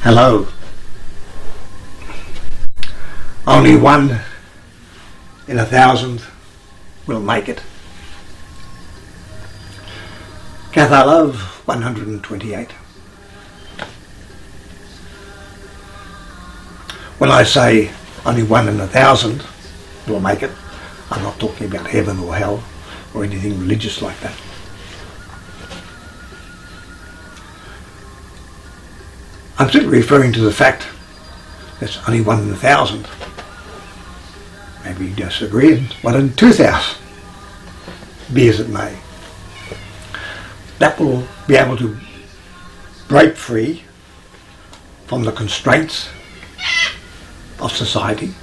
Hello. Only 1 in 1,000 will make it. Cathar Love 128. When I say only 1 in 1,000 will make it, I'm not talking about heaven or hell or anything religious like that. I'm simply referring to the fact that it's only 1 in 1,000. Maybe you disagree, and 1 in 2,000. Be as it may. That will be able to break free from the constraints of society,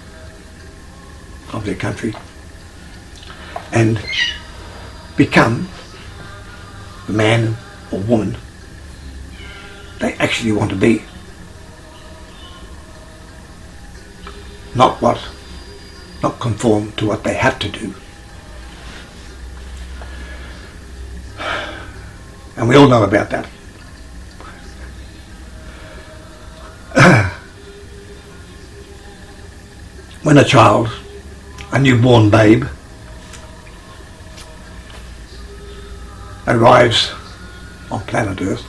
of their country, and become the man or woman they actually want to be. Not conform to what they have to do. And we all know about that. When a child, a newborn babe, arrives on planet Earth,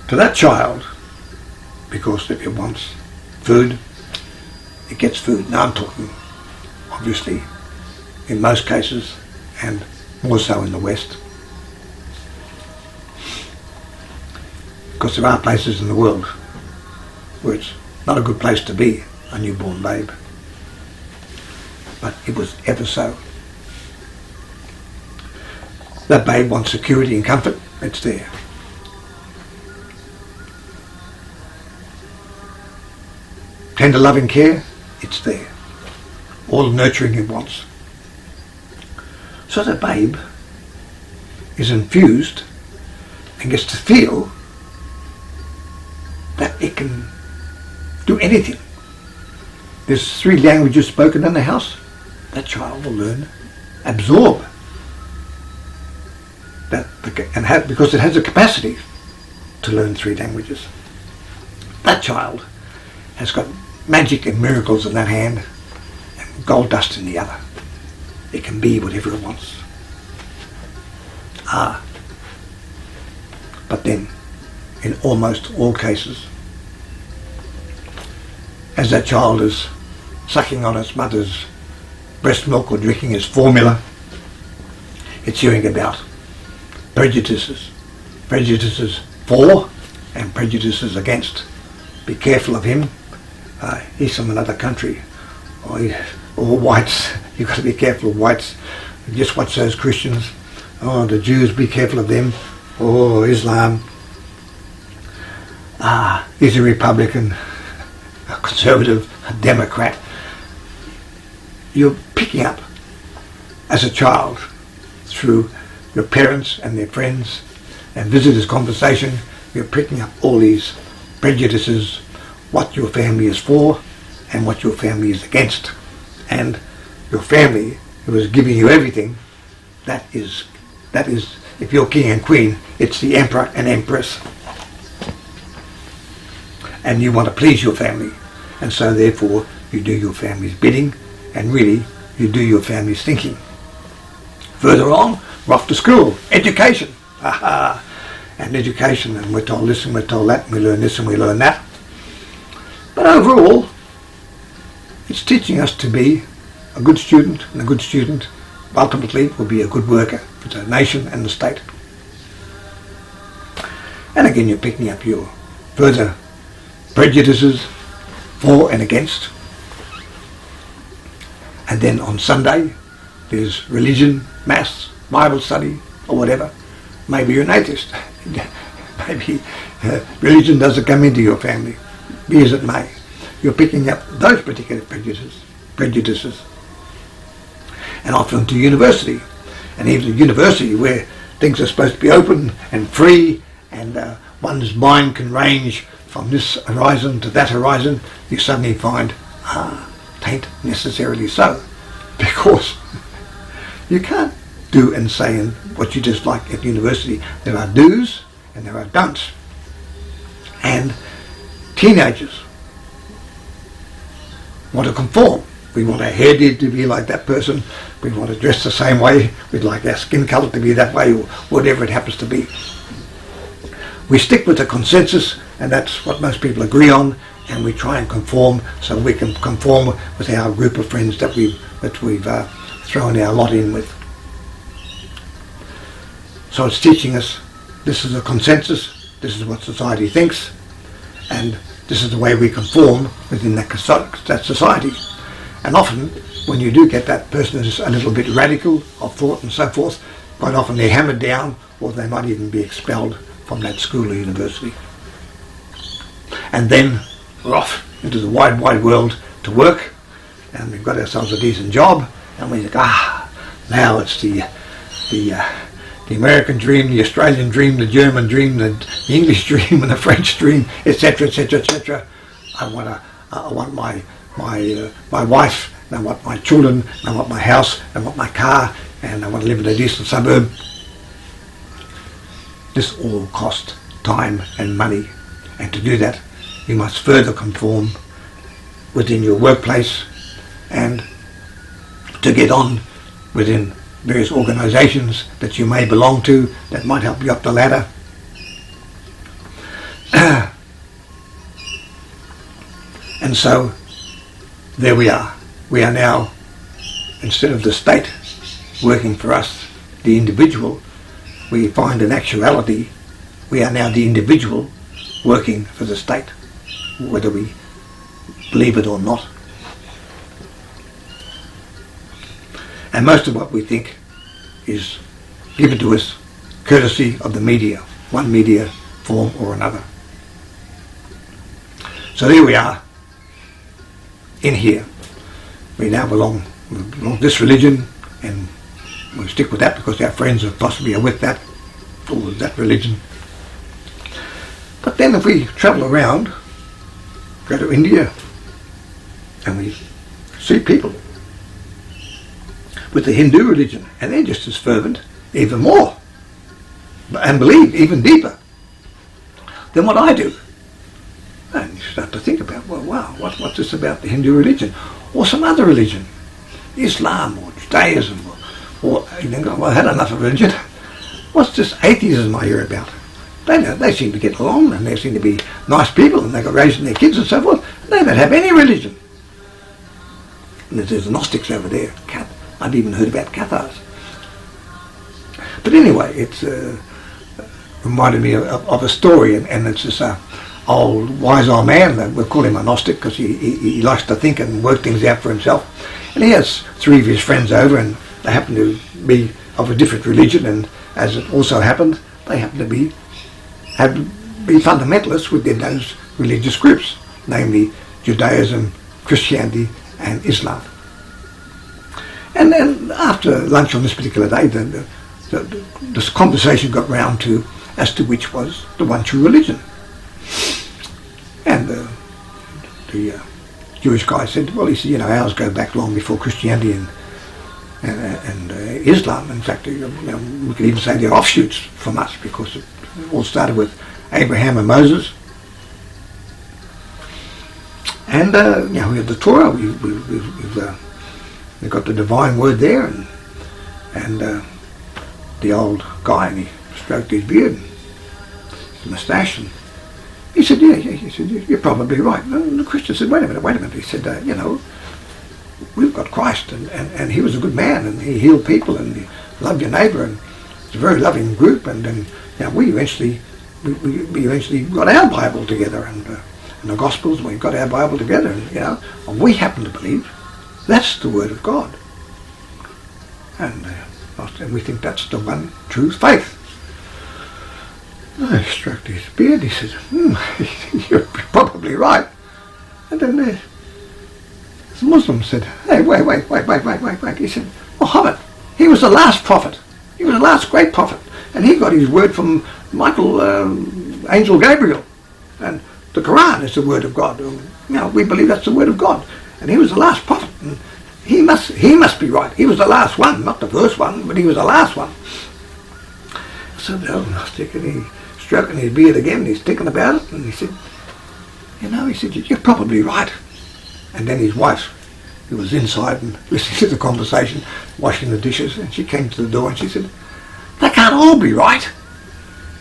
to that child, because if it wants food, it gets food. Now I'm talking, obviously, in most cases, and more so in the West, because there are places in the world where it's not a good place to be a newborn babe, but it was ever so. That babe wants security and comfort, it's there. Tender loving care, it's there. All the nurturing it wants. So the babe is infused and gets to feel that it can do anything. There's 3 languages spoken in the house. That child will learn, absorb that, and because it has a capacity to learn 3 languages. That child has got magic and miracles in that hand and gold dust in the other. It can be whatever it wants. But then, in almost all cases, as that child is sucking on its mother's breast milk or drinking its formula, it's hearing about prejudices for and prejudices against. Be careful of him. He's from another country. Or whites. You've got to be careful of whites. Just watch those Christians. Oh, the Jews, be careful of them. Oh, Islam. He's a Republican, a conservative, a Democrat. You're picking up as a child through your parents and their friends and visitors' conversation. You're picking up all these prejudices, what your family is for and what your family is against. And your family, who is giving you everything, that is, if you're king and queen, it's the emperor and empress. And you want to please your family. And so therefore, you do your family's bidding, and really, you do your family's thinking. Further on, we're off to school, education. And education, and we're told this and we're told that, and we learn this and we learn that. But overall, it's teaching us to be a good student, and a good student ultimately will be a good worker for the nation and the state. And again, you're picking up your further prejudices for and against. And then on Sunday, there's religion, mass, Bible study, or whatever. Maybe you're an atheist. Maybe religion doesn't come into your family. Be as it may. You're picking up those particular prejudices. And often to university. And even to university, where things are supposed to be open and free, and one's mind can range from this horizon to that horizon, you suddenly find, tain't necessarily so. Because you can't do and say what you just like at university. There are do's and there are don'ts. And teenagers want to conform. We want our hair did to be like that person. We want to dress the same way. We'd like our skin colour to be that way, or whatever it happens to be. We stick with the consensus, and that's what most people agree on, and we try and conform so we can conform with our group of friends that we've thrown our lot in with. So it's teaching us this is a consensus, this is what society thinks, and this is the way we conform within that society. And often, when you do get that person who's a little bit radical of thought and so forth, quite often they're hammered down, or they might even be expelled from that school or university. And then we're off into the wide, wide world to work, and we've got ourselves a decent job, and we think, now it's the American dream, the Australian dream, the German dream, the English dream, and the French dream, etc., etc., etc. I want my wife, and I want my children, and I want my house, and I want my car, and I want to live in a decent suburb. This all costs time and money, and to do that you must further conform within your workplace and to get on within various organisations that you may belong to that might help you up the ladder. And so there we are. We are now, instead of the state working for us, the individual, we find in actuality we are now the individual working for the state, whether we believe it or not. And most of what we think is given to us courtesy of the media, one media form or another. So there we are, in here. We now belong to this religion, and we stick with that because our friends are possibly with that, or that religion. But then if we travel around, go to India, and we see people with the Hindu religion, and they're just as fervent, even more, and believe even deeper than what I do. And you start to think about, well, wow, what's this about the Hindu religion? Or some other religion, Islam or Judaism, or you think, well, I had enough of religion. What's this atheism I hear about? They seem to get along, and they seem to be nice people, and they got raising their kids and so forth. They don't have any religion. And there's Gnostics over there. I've even heard about Cathars. But anyway, it's reminded me of a story, and it's this old wise old man. We'll call him a Gnostic because he likes to think and work things out for himself. And he has three of his friends over, and they happen to be of a different religion, and as it also happened, they happen to be fundamentalists within those religious groups, namely Judaism, Christianity, and Islam. And then after lunch on this particular day, this conversation got round to as to which was the one true religion. And the Jewish guy said, well, he said, ours go back long before Christianity and Islam. In fact, we could even say they're offshoots from us because it all started with Abraham and Moses. And we have the Torah. We've got the divine word there, and the old guy, and he stroked his beard, his moustache, and he said, he said, you're probably right. And the Christian said, wait a minute. He said, we've got Christ, and he was a good man, and he healed people, and he loved your neighbour, and it's a very loving group, and then we eventually got our Bible together, and the Gospels, we got our Bible together, and we happen to believe that's the Word of God. And we think that's the one true faith. I stroked his beard. He said, you're probably right. And then the Muslim said, hey, wait. He said, Muhammad, he was the last prophet. He was the last great prophet. And he got his word from Michael, Angel Gabriel. And the Quran is the Word of God. We believe that's the Word of God. And he was the last prophet, and he must be right. He was the last one, not the first one, but he was the last one. So the old Gnostic, and he stroking his beard again. He's thinking about it, and he said, he said, you're probably right. And then his wife, who was inside and listening to the conversation, washing the dishes, and she came to the door and she said, they can't all be right.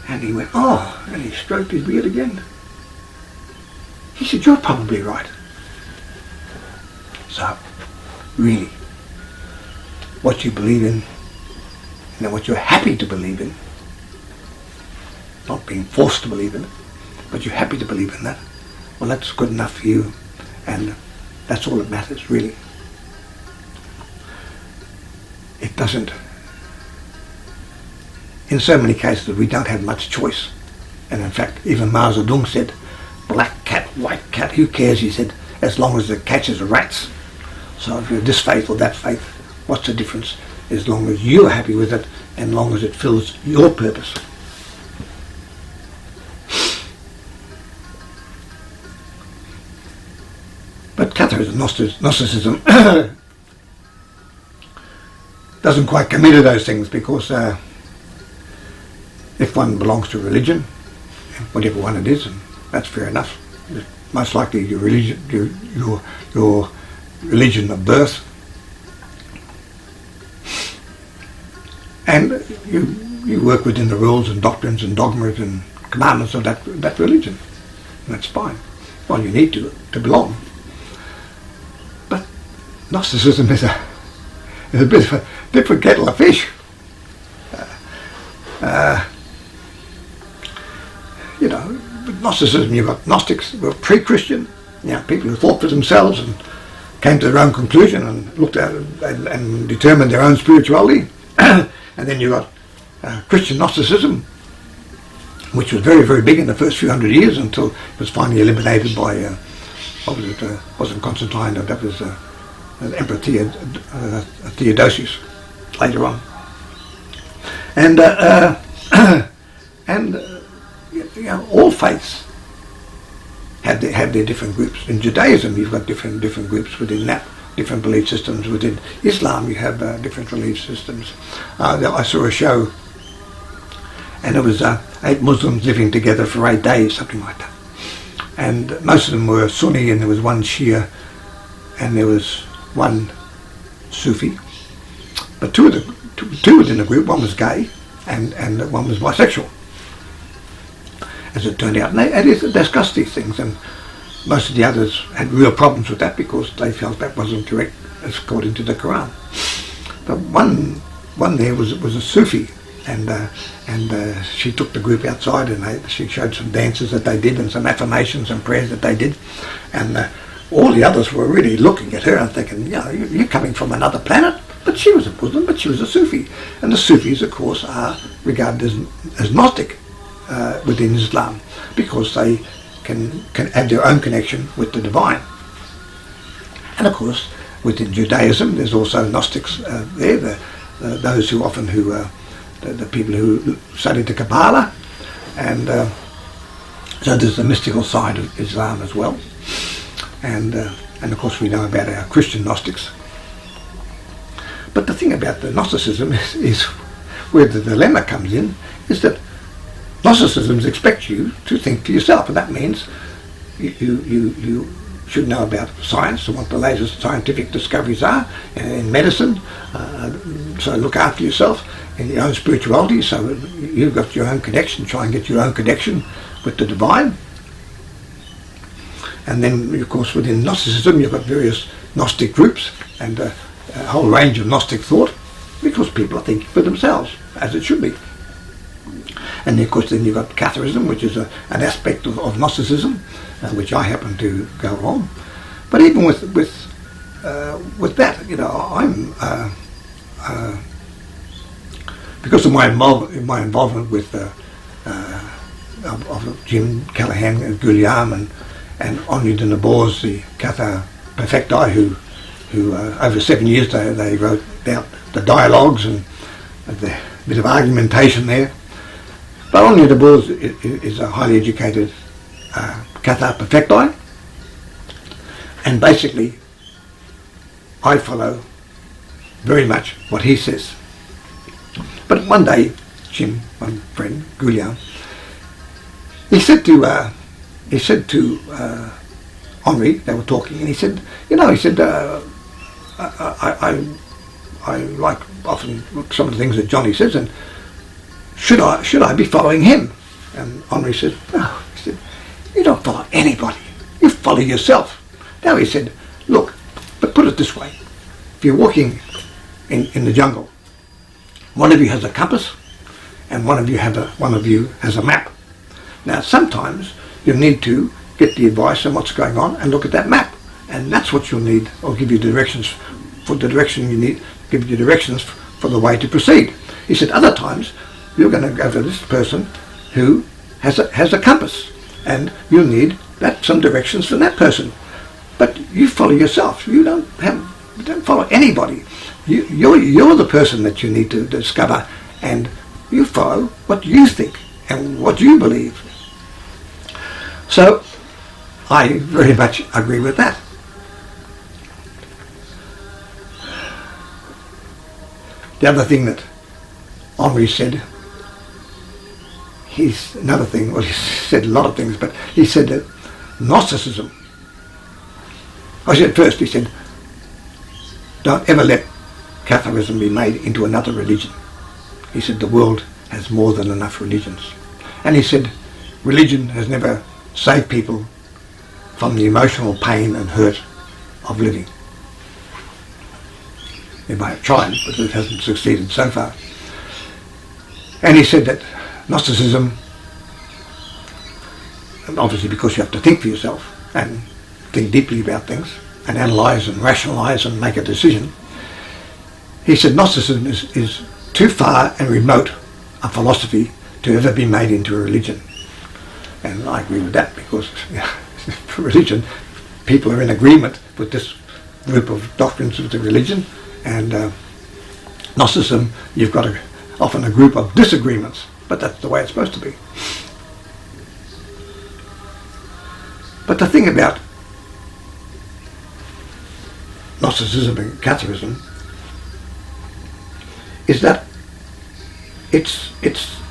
And he went, oh, and he stroked his beard again. He said, you're probably right. So, really, what you believe in, what you're happy to believe in, not being forced to believe in it, but you're happy to believe in that, well, that's good enough for you, and that's all that matters, really. It doesn't, in so many cases we don't have much choice, and in fact even Mao Zedong said, black cat, white cat, who cares, he said, as long as it catches rats. So if you're this faith or that faith, what's the difference, as long as you're happy with it and as long as it fills your purpose. But Catharism, Gnosticism, doesn't quite commit to those things, because if one belongs to a religion, whatever one it is, and that's fair enough, most likely your religion, your religion of birth, and you work within the rules and doctrines and dogmas and commandments of that religion, and that's fine. Well, you need to belong. But Gnosticism is a bit of a different kettle of fish. With Gnosticism, you've got Gnostics who were pre-Christian, people who thought for themselves and came to their own conclusion and looked at it and determined their own spirituality. And then you've got Christian Gnosticism, which was very, very big in the first few hundred years until it was finally eliminated by, wasn't Constantine, that was Emperor Theodosius later on. And all faiths have their different groups. In Judaism, you've got different groups within that, different belief systems. Within Islam, you have different belief systems. I saw a show, and it was 8 Muslims living together for 8 days, something like that. And most of them were Sunni, and there was one Shia, and there was one Sufi. But two within the group, one was gay, and one was bisexual, as it turned out. And they discussed these things, and most of the others had real problems with that because they felt that wasn't correct according to the Quran. But one there was a Sufi, and she took the group outside, and she showed some dances that they did and some affirmations and prayers that they did, and all the others were really looking at her and thinking, you're coming from another planet. But she was a Muslim, but she was a Sufi, and the Sufis, of course, are regarded as Gnostic within Islam, because they can have their own connection with the divine. And of course, within Judaism, there's also Gnostics there, those who the people who study the Kabbalah, and so there's the mystical side of Islam as well. And of course we know about our Christian Gnostics. But the thing about the Gnosticism is where the dilemma comes in, is that Gnosticism expects you to think for yourself, and that means you should know about science and what the latest scientific discoveries are in medicine, so look after yourself in your own spirituality, so you've got your own connection, try and get your own connection with the divine. And then, of course, within Gnosticism, you've got various Gnostic groups and a whole range of Gnostic thought, because people are thinking for themselves, as it should be. And then, of course, then you've got Catharism, which is an aspect of Gnosticism, which I happen to go on. But even with that, I'm because of my involvement with of Jim Callahan and Guillaume and Henri de Nabour's, the Cathar Perfecti, who over 7 years they wrote out the dialogues and the bit of argumentation there. But Henri de Nabour's is a highly educated Cathar Perfecti, and basically I follow very much what he says. But one day, Jim, my friend, Guillaume, he said to Henri, they were talking, and he said, I like often some of the things that Johnny says, and should I be following him? And Henri said, no. He said, you don't follow anybody. You follow yourself. Now he said, look, but put it this way. If you're walking in the jungle, one of you has a compass and one of you has a map. Now sometimes you need to get the advice on what's going on and look at that map. And that's what you'll need, or give you directions for the direction you need, give you directions for the way to proceed. He said other times you're going to go to this person who has a compass, and you'll need some directions from that person. But you follow yourself. You don't follow anybody. You're the person that you need to discover, and you follow what you think and what you believe. So I very much agree with that. The other thing that Henri said, he said a lot of things, but he said that Gnosticism, he said, don't ever let Catharism be made into another religion. He said the world has more than enough religions. And he said religion has never saved people from the emotional pain and hurt of living. They might have tried, but it hasn't succeeded so far. And he said that Gnosticism, and obviously because you have to think for yourself and think deeply about things and analyse and rationalise and make a decision, he said Gnosticism is too far and remote a philosophy to ever be made into a religion. And I agree with that, because for religion, people are in agreement with this group of doctrines of the religion, and Gnosticism, you've got often a group of disagreements, but that's the way it's supposed to be. But the thing about Gnosticism and Catharism is that it's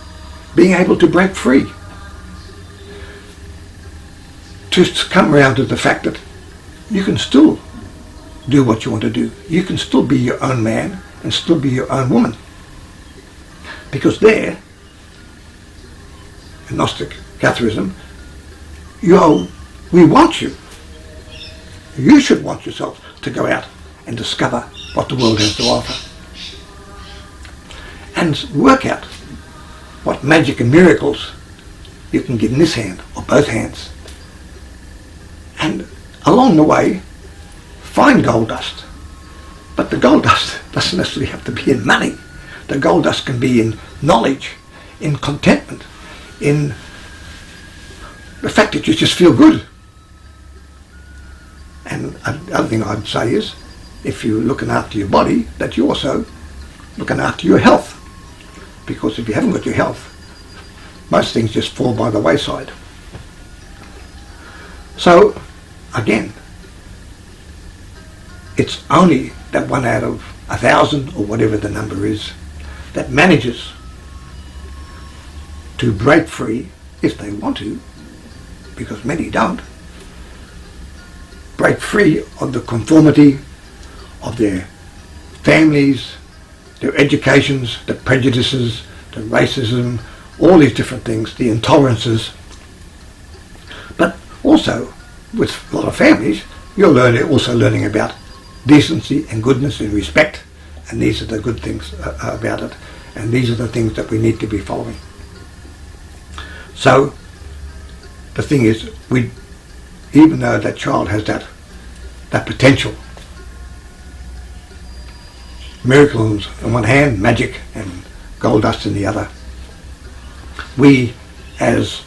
being able to break free, to come around to the fact that you can still do what you want to do. You can still be your own man and still be your own woman. Because there, in Gnostic Catharism, we want you. You should want yourself to go out and discover what the world has to offer. And work out what magic and miracles you can get in this hand or both hands. And along the way, find gold dust. But the gold dust doesn't necessarily have to be in money. The gold dust can be in knowledge, in contentment, in the fact that you just feel good. And the other thing I'd say is, if you're looking after your body, that you're also looking after your health. Because if you haven't got your health, most things just fall by the wayside. So, again, it's only that 1 out of 1,000, or whatever the number is, that manages to break free, if they want to, because many don't, break free of the conformity of their families, their educations, the prejudices, the racism, all these different things, the intolerances. But also, with a lot of families, you're also learning about decency and goodness and respect, and these are the good things about it, and these are the things that we need to be following. So, the thing is, even though that child has that potential, miracles on one hand, magic and gold dust in the other, we as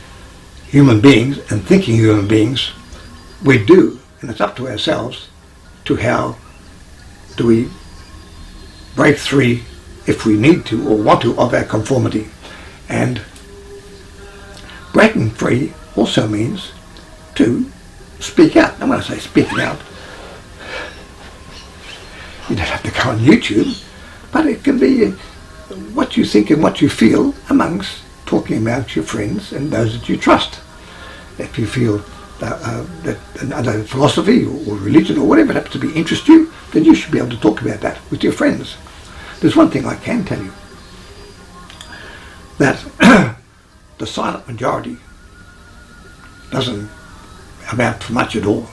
human beings and thinking human beings, we do, and it's up to ourselves to how do we break free, if we need to or want to, of our conformity. And breaking free also means to speak out. And when I say speaking out, you don't have to go on YouTube, but it can be what you think and what you feel amongst talking about your friends and those that you trust. If you feel that another philosophy or religion or whatever it happens to be interests you, then you should be able to talk about that with your friends. There's one thing I can tell you, that the silent majority doesn't amount to much at all.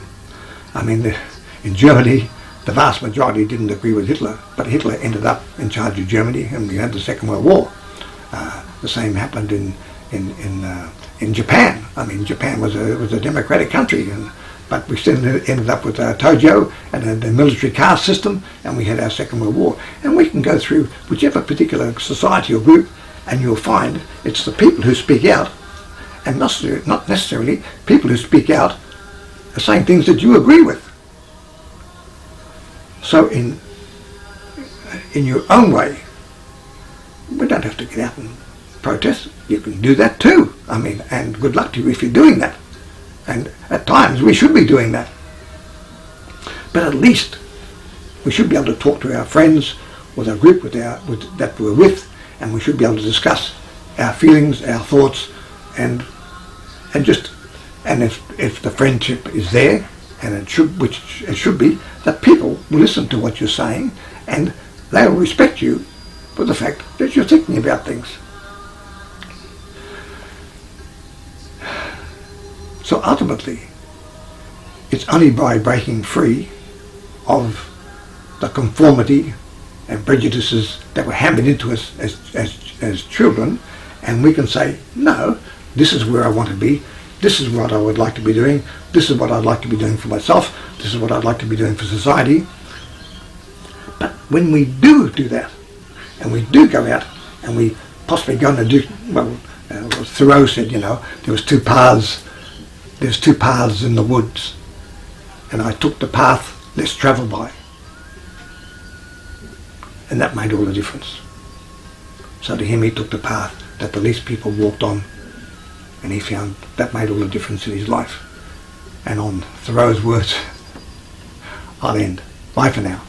I mean, in Germany, the vast majority didn't agree with Hitler, but Hitler ended up in charge of Germany, and we had the Second World War. The same happened in Japan. I mean, Japan was a democratic country, but we still ended up with Tojo and the military caste system, and we had our Second World War. And we can go through whichever particular society or group, and you'll find it's the people who speak out, and not necessarily people who speak out are saying things that you agree with. So in your own way, we don't have to get out and protest. You can do that too. I mean, and good luck to you if you're doing that. And at times we should be doing that. But at least we should be able to talk to our friends or the group that we're with, and we should be able to discuss our feelings, our thoughts, and if the friendship is there, and which it should be, that people will listen to what you're saying, and they will respect you for the fact that you're thinking about things. So ultimately, it's only by breaking free of the conformity and prejudices that were hammered into us as children, and we can say, no, this is where I want to be, this is what I would like to be doing, this is what I'd like to be doing for myself, this is what I'd like to be doing for society. But when we do that, and we do go out, and we possibly go and do, Thoreau said, there's two paths in the woods, and I took the path less travelled by. And that made all the difference. So to him, he took the path that the least people walked on, and he found that made all the difference in his life. And on Thoreau's words, I'll end. Bye for now.